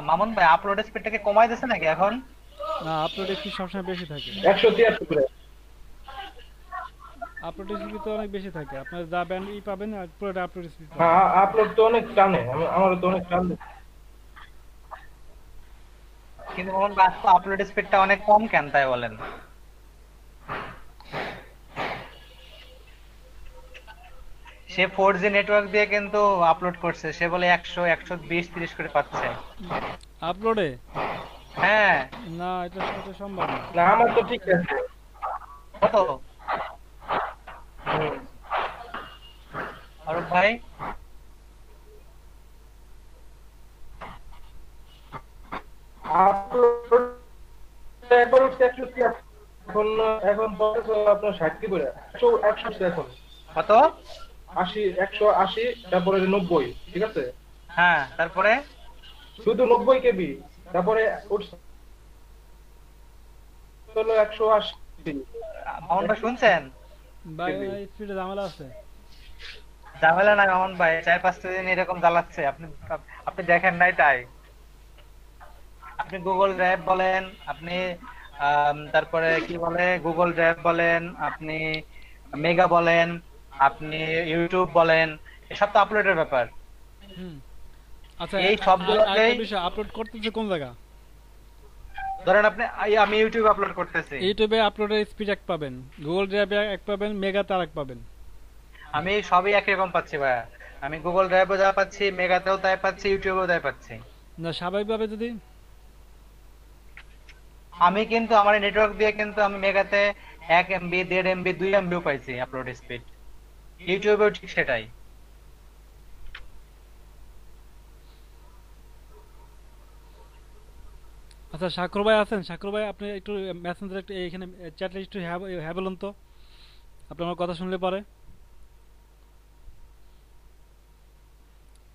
মামুন ভাই আপলোড স্পিডটাকে কমাই দিয়েছে নাকি এখন? না, আপলোড স্পিড সবসময় বেশি থাকে। 173 করে। আপলোড স্পিড তো অনেক বেশি থাকে, আপনার যা ব্যান্ড পাবেন আর পুরোটা আপলোড স্পিড পাবেন। হ্যাঁ, আপলোড তো অনেক টানে, আমার তো অনেক টান। কিন্তু মামুন ভাই আপলোড স্পিডটা অনেক কম কেন তাই বলেন? সে 4G নেটওয়ার্ক দিয়ে কিন্তু আপলোড করছে, সে বলে 100 120 30 করে পাচ্ছে। আপলোডে হ্যাঁ। না, এটা সম্ভব না। না, আমার তো ঠিক আছে। কত? হুম। অরূপ ভাই? আপলোড একবার উঠছে 173, এখন এখন পড়তেছে আপনার 60 কি করে, 100 উঠছে এখন। কত? 80, 180, তারপরে 90, ঠিক আছে। হ্যাঁ, তারপরে? শুধু 90 কেবি, তারপরে উঠছে হলো 180 মামুন ভাই শুনছেন? ভাই কেবি। স্পিডে ঝামেলা আছে। ঝামেলা নাই মামুন ভাই, 4-5 দিন এরকম জ্বালাচ্ছে, আপনি আপনি দেখেন নাই তাই। আপনি গুগল ড্রাইভ বলেন, আপনি তারপরে কি বলে গুগল ড্রাইভ বলেন, আপনি মেগা বলেন, আপনি ইউটিউব বলেন, এসব তো আপলোডের ব্যাপার। হুম। আচ্ছা, এই আরেকটা সবগুলোতেই বিষয়, আপলোড করতেছে কোন জায়গা? ধরেন আপনি আমি ইউটিউব আপলোড করতেছি। ইউটিউবে আপলোডের স্পিড এক পাবেন, গুগল ড্রাইভে এক পাবেন, মেগাতে আরেক পাবেন। আমি সবই একই রকম পাচ্ছি ভাইয়া। আমি গুগল ড্রাইভও যা পাচ্ছি, মেগাতেও তাই পাচ্ছি, ইউটিউবেও তাই পাচ্ছি। না, স্বাভাবিকভাবে যদি আমি কিন্তু আমার নেটওয়ার্ক দিয়ে কিন্তু আমি মেগাতে 1 MB 1.5 MB 2 MBও পাইছি আপলোড স্পিড। ইউটিউবেও ঠিক সেটাই। আচ্ছা, সাকর ভাই আছেন? সাকর ভাই, আপনি একটু মেসেঞ্জার একটু এখানে চ্যাটে একটু হ্যাঁ হ্যাঁ বলুন তো, আপনি আমার কথা শুনলে পরে।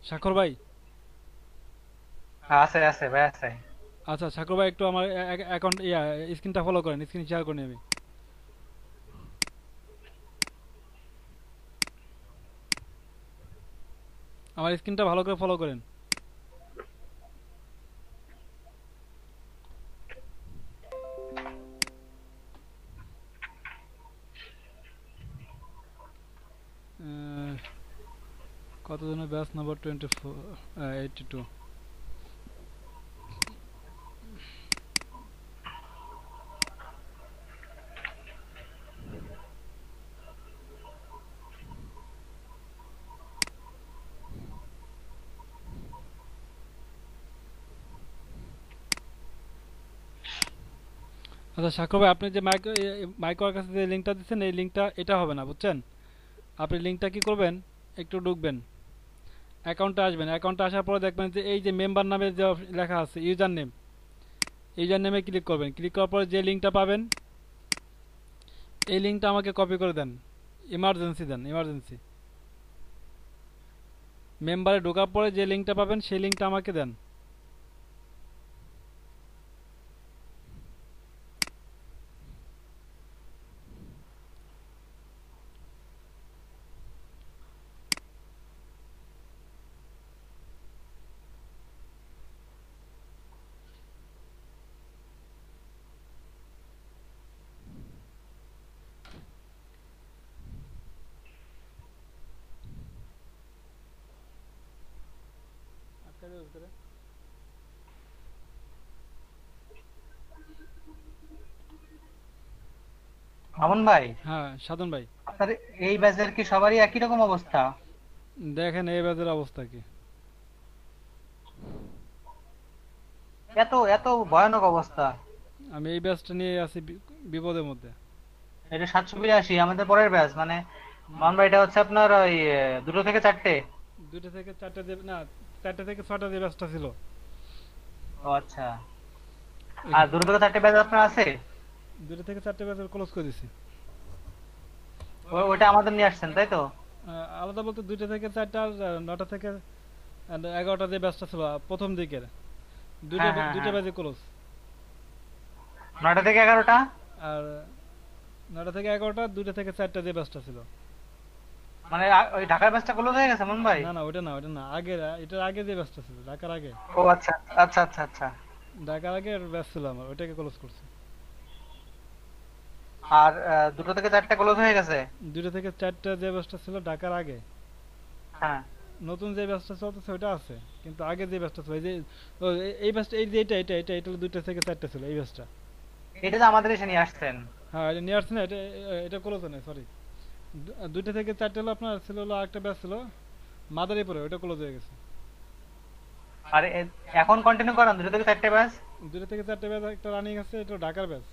সাকর ভাই। আছে আছে ভাই আছে। আচ্ছা, সাকর ভাই একটু আমার অ্যাকাউন্ট স্ক্রিনটা ফলো করেন, স্ক্রিন শেয়ার করি আমি। আমার স্ক্রিনটা ভালো করে ফলো করেন। আহ, কতজনের ব্যাচ নাম্বার 82। আচ্ছা সাকর ভাই, আপনি যে মাইকের কাছে যে লিঙ্কটা দিচ্ছেন, এই লিঙ্কটা এটা হবে না, বুঝছেন? আপনি লিঙ্কটা কি করবেন, একটু ঢুকবেন, অ্যাকাউন্টে আসবেন, অ্যাকাউন্টে আসার পরে দেখবেন যে এই যে মেম্বার নামে যে লেখা আছে ইউজার নেম, ইউজার নেমে ক্লিক করবেন। ক্লিক করার পরে যে লিঙ্কটা পাবেন, এই লিঙ্কটা আমাকে কপি করে দেন, ইমার্জেন্সি দেন, ইমার্জেন্সি মেম্বারে ঢোকার পরে যে লিঙ্কটা পাবেন সেই লিঙ্কটা আমাকে দেন। আটকা দেবে ভিতরে। মামুন ভাই, হ্যাঁ সাধন ভাই। আপনার এই ব্যাচের কি সবারই একই রকম অবস্থা? দেখেন এই বাজার অবস্থা কি। এত এত ভয়ানক অবস্থা। আমি এই ব্যাচটা নিয়ে আছি বিপদের মধ্যে। এটা 782 আমাদের পরের ব্যাচ মানে। মামুন ভাই, এটা হচ্ছে আপনার ওই 2 থেকে 4টে। 2টা থেকে 4টা দেবে না, 4টা থেকে 6টা যে ব্যাচটা ছিল। ও আচ্ছা। আর 2 থেকে 4টে ব্যাচ আপনার আছে? 2টা থেকে 4টা ব্যাচ ক্লোজ করে দিছি। ওইটা আমাদের নিয়ে আসছেন তাই তো? আলাদা বলতে 2টা থেকে 4টা আর 9টা থেকে 11টা যে ব্যাচটা ছিল প্রথম দিকের, দুইটা হ্যাঁ হ্যাঁ দুইটা হ্যাঁ। ব্যাচে ক্লোজ। 9টা থেকে 11টা। আর 9টা থেকে 11টা, 2টা থেকে 4টা যে ব্যাচটা ছিল। মানে ওই ঢাকার ব্যাচটা ক্লোজ হয়ে গেছে মন ভাই? না না ওটা না, ওটা না, আগের এটার আগে যে ব্যাচটা ছিল ঢাকার আগে, ও আচ্ছা আচ্ছা আচ্ছা আচ্ছা। ঢাকার আগে ব্যাচ ছিল আমার, ওইটাকে ক্লোজ করছে। আর দুটো থেকে চারটা ক্লোজ হয়ে গেছে? 2টা থেকে 4টা যে ব্যাচটা ছিল ঢাকার আগে, হ্যাঁ। নতুন যে ব্যাচটা চলতেছে ওইটা আছে, কিন্তু আগে যে ব্যাচটা ছিল এই যে এই ব্যাচটা, এই যে এটা হলো 2টা থেকে 4টা ছিল এই ব্যাচটা। এটা তো আমাদের এসে নিয়ে আসছেন। হ্যাঁ এটা নিয়ে আসছে না, এটা এটা ক্লোজ নেই সরি। 2টা থেকে 4টা হলো আপনার ছিল, হলো আরেকটা ব্যাচ ছিল মাদারীপুরে, ওইটা ক্লোজ হয়ে গেছে। আর এখন কন্টিনিউ করেন দুটো থেকে চারটে ব্যাচ? 2টা থেকে 4টা ব্যাচ একটা রানিং আছে, এটা ঢাকার ব্যাচ,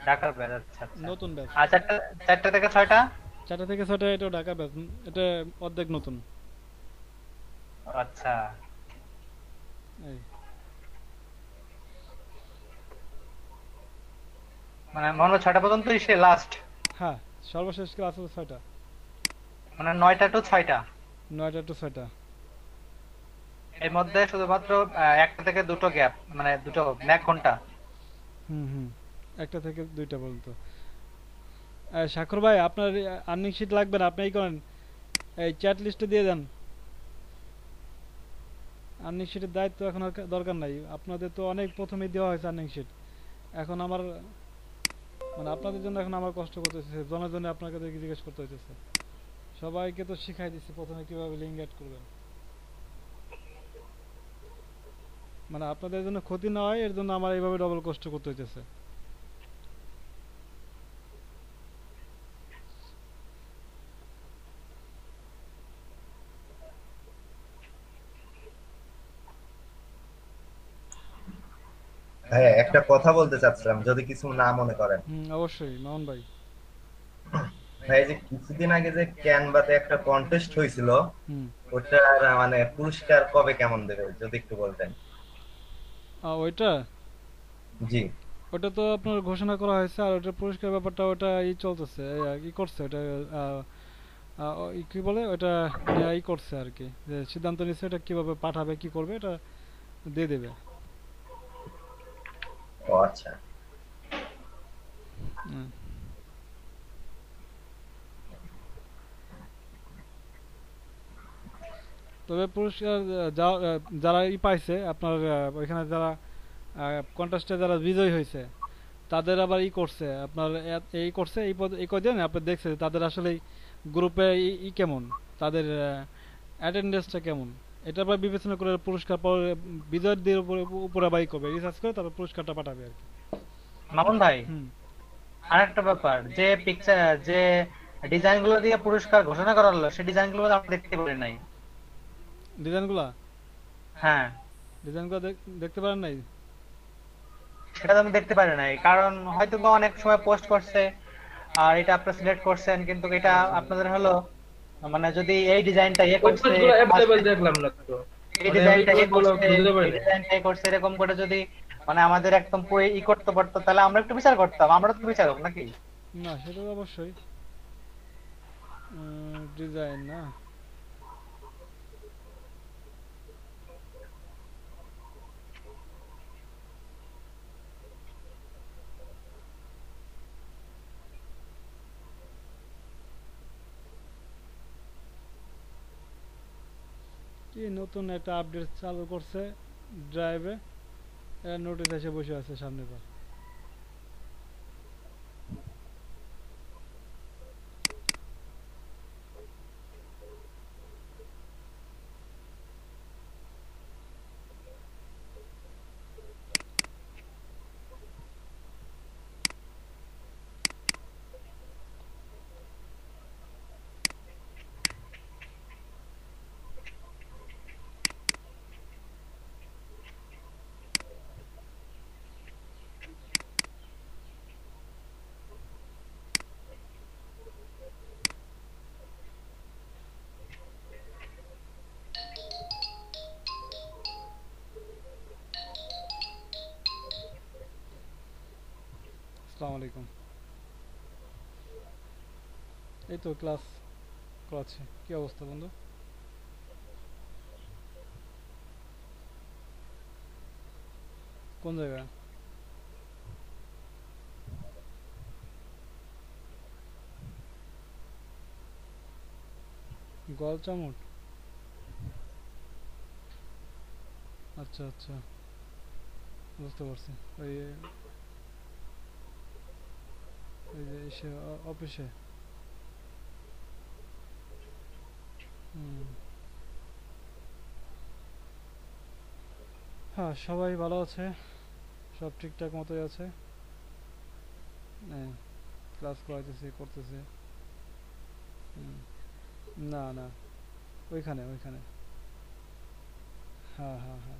ঢাকার ব্যাচ, আচ্ছা আচ্ছা। নতুন ব্যাচ। আর চারটা, চারটা থেকে ছয়টা? 4টা থেকে 6টা এটা ঢাকার ব্যাচ, এটা অর্ধেক নতুন। আচ্ছা। এই মানে মনে হয় ছয়টা পর্যন্ত সে লাস্ট? হ্যাঁ, সর্বশেষ ক্লাস হলো 6টা, মানে 9টা টু 6টা? 9টা টু 6টা। এর মধ্যে শুধুমাত্র একটা থেকে দুটো গ্যাপ, মানে দুটো 1 ঘন্টা। হুম হুম, 1টা থেকে 2টা পর্যন্ত। সাক্ষর ভাই আপনার আর্নিং শিট লাগবে না, আপনি এই করেন, এই চ্যাট লিস্টে দিয়ে দেন। আর্নিং শিটের দায়িত্ব এখন আর দরকার নাই, আপনাদের তো অনেক প্রথমেই দেওয়া হয়েছে আর্নিং শিট। এখন আমার মানে আপনাদের জন্য এখন আমার কষ্ট করতে হচ্ছে, জনের জন্য আপনার কাছে জিজ্ঞেস করতে হইতেছে। সবাইকে তো শিখাই দিচ্ছি প্রথমে কিভাবে লিঙ্ক অ্যাড করবেন, মানে আপনাদের জন্য ক্ষতি না হয় এর জন্য আমার এইভাবে ডবল কষ্ট করতে হইতেছে। হ্যাঁ, একটা কথা বলতে চাচ্ছিলাম যদি কিছু না মনে করেন। হুম অবশ্যই মামুন ভাই। ভাই, এই যে কিছুদিন আগে যে ক্যানভাতে একটা কন্টেস্ট হয়েছিল, হুম। ওটার মানে পুরস্কার কবে কেমন দেবে যদি একটু বলতেন। ওইটা, জি। ওটা তো আপনার ঘোষণা করা হয়েছে, আর ওটার পুরস্কার ব্যাপারটা ওটা চলতেছে, ই করছে ওটা, আহ, কি বলে ওটা, ই করছে আর কি, যে সিদ্ধান্ত নিচ্ছে এটা কিভাবে পাঠাবে কি করবে এটা দিয়ে দেবে। ও আচ্ছা। হুম। তবে পুরস্কার যারা পাইছে আপনার, ওইখানে যারা কন্টেস্টে যারা বিজয়ী হয়েছে তাদের আবার করছে আপনার, এই করছে এই কদিন আপনি দেখছে তাদের আসলে গ্রুপে কেমন, তাদের অ্যাটেন্ডেন্সটা কেমন, এটা আবার বিবেচনা করে পুরস্কার পরে বিজয়ীদের উপরে বাই করবে, রিসার্চ করে তারপর পুরস্কারটা পাঠাবে আর কি। মামুন ভাই, হুম। আরেকটা ব্যাপার, যে পিকচার, যে ডিজাইন গুলো দিয়ে পুরস্কার ঘোষণা করা হলো, সেই ডিজাইন গুলো আমরা দেখতে পারি নাই। ডিজাইনগুলা, হ্যাঁ। ডিজাইনগুলো দেখতে পারেন নাই? সেটা তো আমি দেখতে পারি নাই, কারণ হয়তো বা অনেক সময় পোস্ট করছে আর এটা আপনারা সিলেক্ট করছেন, কিন্তু এটা আপনাদের হলো মানে যদি এই ডিজাইনটা ওই করছে, পোস্টগুলো অ্যাভেলেবল দেখলাম না তো, এই মানে আমি ডিজাইনটা পোস্টগুলো করছে, খুঁজে পাই এই না। ডিজাইনটা করছে, এরকম করে যদি মানে আমাদের একদম পুরো করতে পারতো, তাহলে আমরা একটু বিচার করতাম, আমরা তো বিচারক নাকি? না সেটা তো অবশ্যই। ডিজাইন না, কি নতুন একটা আপডেট চালু করছে ড্রাইভে, নোটিস এসে বসে আছে সামনে পর। আসসালামু আলাইকুম। এই তো ক্লাস করাচ্ছে, কি অবস্থা বন্ধু? কোন জায়গায়? গল চামড়, আচ্ছা আচ্ছা, বুঝতে পারছি। ওই ওই যে এসে অফিসে। হুম। হ্যাঁ, সবাই ভালো আছে, সব ঠিকঠাক মতোই আছে। হ্যাঁ, ক্লাস করাইতেছে, করতেছে। হুম। না না, ওইখানে ওইখানে। হ্যাঁ হ্যাঁ হ্যাঁ,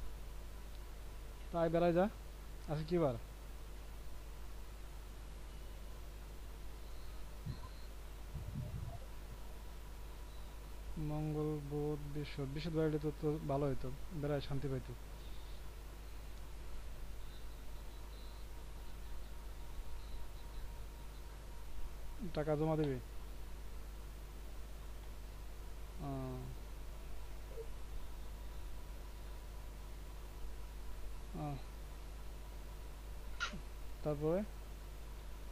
তাই বেড়াই যা। আচ্ছা, কি বার? মঙ্গল, বুধ, বৃহস্পতি। বৃহস্পতি বাড়লে তো তো ভালো হইতো, বেড়ায় শান্তি পাইতো। টাকা জমা দিবি? আহ, আহ, তারপরে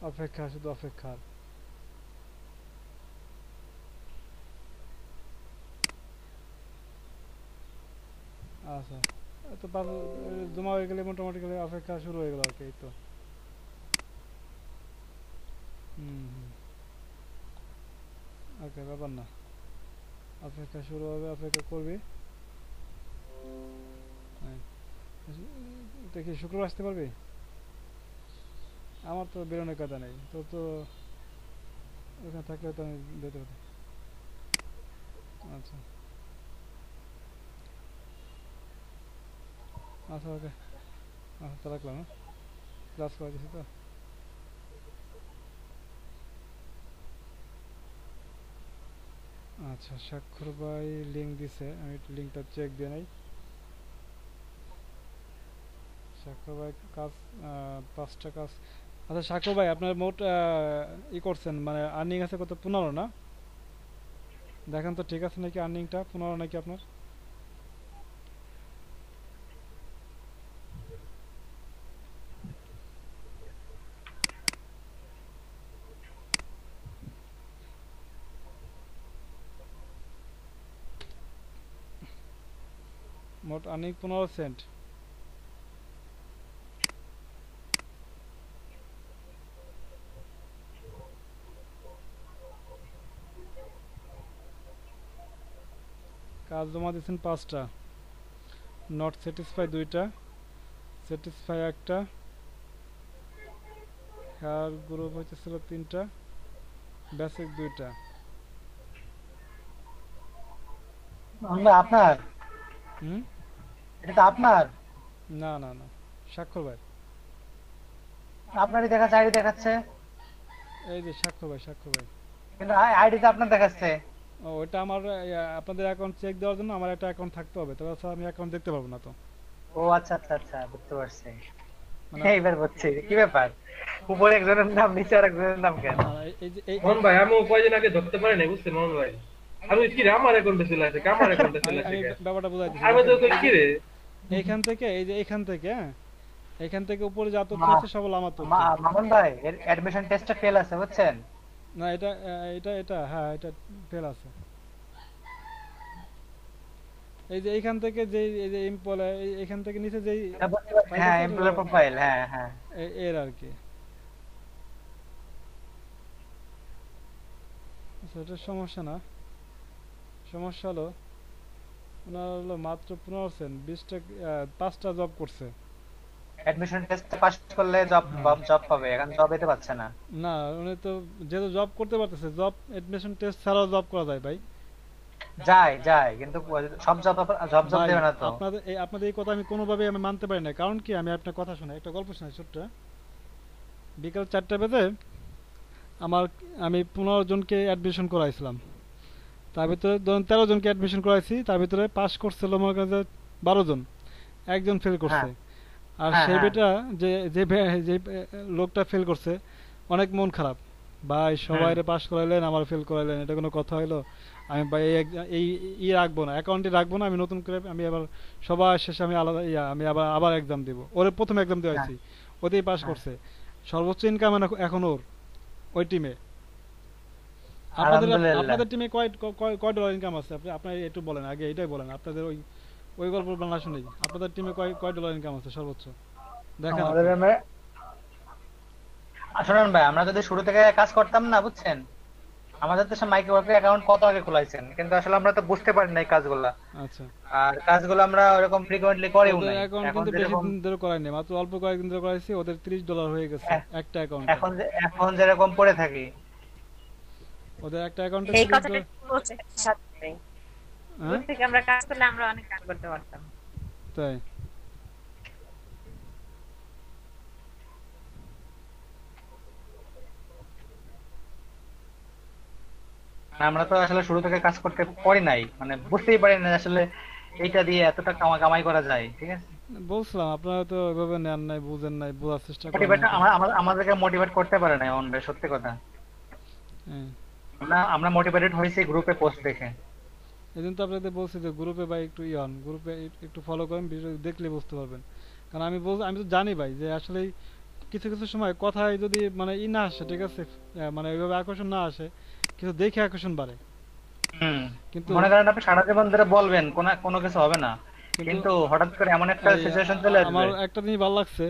অপেক্ষা, শুধু অপেক্ষা। আচ্ছা, তো জমা হয়ে গেলে মোটামুটি গেলে অপেক্ষা শুরু হয়ে গেল আর কি, এই তো। হুম হুম, ওকে, ব্যাপার না। অপেক্ষা শুরু হবে, অপেক্ষা করবি। হ্যাঁ, দেখি শুক্রবার আসতে পারবি? আমার তো বেরোনোর কথা নেই, তোর তো ওখানে থাকলে তো আমি যেতে পারি। আচ্ছা আচ্ছা, ওকে। আচ্ছা, তো রাখলাম, হ্যাঁ, ক্লাস করে দিছি তো। আচ্ছা, স্বাক্ষর ভাই লিঙ্ক দিছে, আমি লিঙ্কটা চেক দিয়ে নাই। স্বাক্ষর ভাই কাজ, 5টা কাজ। আচ্ছা স্বাক্ষর ভাই, আপনার মোট ই করছেন মানে আর্নিং আছে কত? 15 না? দেখেন তো ঠিক আছে নাকি, আর্নিংটা 15 নাকি আপনার? মোট আর্নিং 15 সেন্ট। কাজ জমা দিয়েছেন 5টা, নট স্যাটিসফাই 2টা, স্যাটিসফাই 1টা, হেয়ার গ্রুপ হইতেছিল 3টা, বেসিক 2টা। আপনার, হুম। এটা তো আপনার। না না না, স্বাক্ষর ভাই। আপনারই দেখাচ্ছে, আইডি দেখাচ্ছে, এই যে স্বাক্ষর ভাই, স্বাক্ষর ভাই। কিন্তু আইডি তো আপনার দেখাচ্ছে। ও, ওইটা আমার আপনাদের অ্যাকাউন্ট চেক দেওয়ার জন্য আমার একটা অ্যাকাউন্ট থাকতে হবে, তবে স্যার আমি অ্যাকাউন্ট দেখতে পারবো না তো। ও আচ্ছা আচ্ছা আচ্ছা, বুঝতে পারছি। মানে এইবার বুঝছি কি ব্যাপার, উপরে একজনের নাম, নিচে আর একজনের নাম কেন? না, এই যে মোহন ভাই, আমি কয়দিন আগে ধরতে পারি না, বুঝছেন মোহন ভাই? আমি কি রে, আমার অ্যাকাউন্টে চলে আসে, আমার অ্যাকাউন্টে চলে আমি আসে আমি কে? ব্যাপারটা বুঝাইতেছি, আমি তো দেখেন কই, এই কি যে রে? এইখান থেকে, এই যে এইখান থেকে, হ্যাঁ, এইখান থেকে উপরে যা তথ্য মা- আছে সব হলো আমার তথ্য। মামুন ভাই, এর অ্যাডমিশন টেস্টটা ফেল আছে বুঝছেন। না, এটা এটা হ্যাঁ, এটা ফেল আছে। এই যে এইখান থেকে যেই, এই যে এমপ্লয়, এইখান থেকে নিচে যেই এটা বুঝতে পারছি, ফাইল হ্যাঁ, আছে এটা এমপ্লয়ার প্রোফাইল, হ্যাঁ হ্যাঁ। এর আর কি। আচ্ছা, এটা সমস্যা না। সমস্যা হলো ওনার হলো মাত্র 15 সেন্ট, 20টা 5টা জব করছে। অ্যাডমিশন টেস্ট পাস করলে জব হ্যাঁ, জব পাবে, এখন জব দিতে পারছে না। না উনি তো যেহেতু জব করতে পারতেছে, জব এডমিশন টেস্ট ছাড়াও জব করা যায় ভাই। যায় যায়, কিন্তু সব জব জব জব ভাই, দেবে না তো। আপনাদের এই কথা আমি কোনোভাবেই আমি মানতে পারি না, কারণ কি, আমি আপনার কথা শোনাই, একটা গল্প শোনাই ছোট্ট। বিকাল 4টা বেজে আমার, আমি 15 জনকে অ্যাডমিশন করাইছিলাম। তার ভিতরে ধরুন 13 জনকে অ্যাডমিশন করাইছি, তার ভিতরে পাস করছিল মনে করেন যে 12 জন, একজন ফেল হ্যাঁ করছে। আর হ্যাঁ সেই হ্যাঁ বেটা, যে যে যে লোকটা ফেল করছে, অনেক মন খারাপ। ভাই হুম, সবাইরে পাস করাইলেন, আমার ফেল করাইলেন, এটা কোনো কথা হইলো? আমি ভাই এই ই রাখবো না, অ্যাকাউন্টে রাখবো না, আমি নতুন করে আমি আবার সবার শেষে আমি আলাদা আমি আবার আবার এক্সাম দিব। ওরে প্রথম এক্সাম হ্যাঁ দেওয়াইছি, ওতেই পাস হ্যাঁ। করছে। সর্বোচ্চ ইনকাম এখন ওর, ওই টিমে। আলহামদুলিল্লাহ। আপনাদের টিমে কয় ডলার ইনকাম আছে? আপনি একটু বলেন, আগে এটাই বলেন। আপনাদের ওই গল্প না শুনেই আপনাদের টিমে কয় ডলার ইনকাম আছে সর্বোচ্চ দেখেন আমাদের আপনি। শুনুন ভাই, আমরা যদি শুরু থেকে কাজ করতাম না, বুঝছেন, আমাদের তো মাইক্রোওয়ার্কের অ্যাকাউন্ট কত আগে খোলাইছেন, কিন্তু আসলে আমরা তো বুঝতে পারি না এই কাজগুলা। আচ্ছা, আর কাজগুলো আমরা ওরকম ফ্রিকোয়েন্টলি করিও ওদের নাই। অ্যাকাউন্ট এখন কিন্তু বেশি যেরকম দিন ধরে করাই নাই, মাত্র অল্প কয়েকদিন ধরে করাইছি। ওদের $30 হয়ে গেছে এ- একটা অ্যাকাউন্টে। এখন যেরকম পড়ে থাকি। ওদের একটা অ্যাকাউন্টে এই কথাটা 30 ডলার। ঠিক বলছেন সাথে। হ্যাঁ, দূর থেকে আমরা কাজ করলে আমরা অনেক কাজ করতে পারতাম। তাই আমরা তো আসলে শুরু থেকে কাজ করতে পারি নাই, মানে বুঝতেই পারি না আসলে এইটা দিয়ে এতটা কামাই করা যায়। ঠিক আছে, বলছিলাম, আপনারা তো ওইভাবে নেন নাই, বুঝেন নাই, বোঝার চেষ্টা করেন মোটিভেট নাই তো। আমাদেরকে মোটিভেট করতে পারে না অন ভাই, সত্যি কথা। হ্যাঁ, আমরা মোটিভেটেড হয়েছি গ্রুপে পোস্ট দেখে। এই জন্য তো আপনাদের বলছি যে গ্রুপে ভাই একটু হন, গ্রুপে একটু ফলো করেন, ভিডিও দেখলে বুঝতে পারবেন। কারণ আমি তো জানি ভাই যে আসলে কিছু কিছু সময় কথায় যদি মানে না আসে, ঠিক আছে, মানে ওইভাবে আকর্ষণ না আসে, কিছু দেখে আকর্ষণ বাড়ে। হুম। কিন্তু মনে করেন আপনি সারা জীবন ধরে বলবেন কোনো কোনো কিছু হবে না, কিন্তু কিন্তু হঠাৎ করে এমন একটা এই সিচুয়েশন চলে আমার আসবে। একটা জিনিস ভালো লাগছে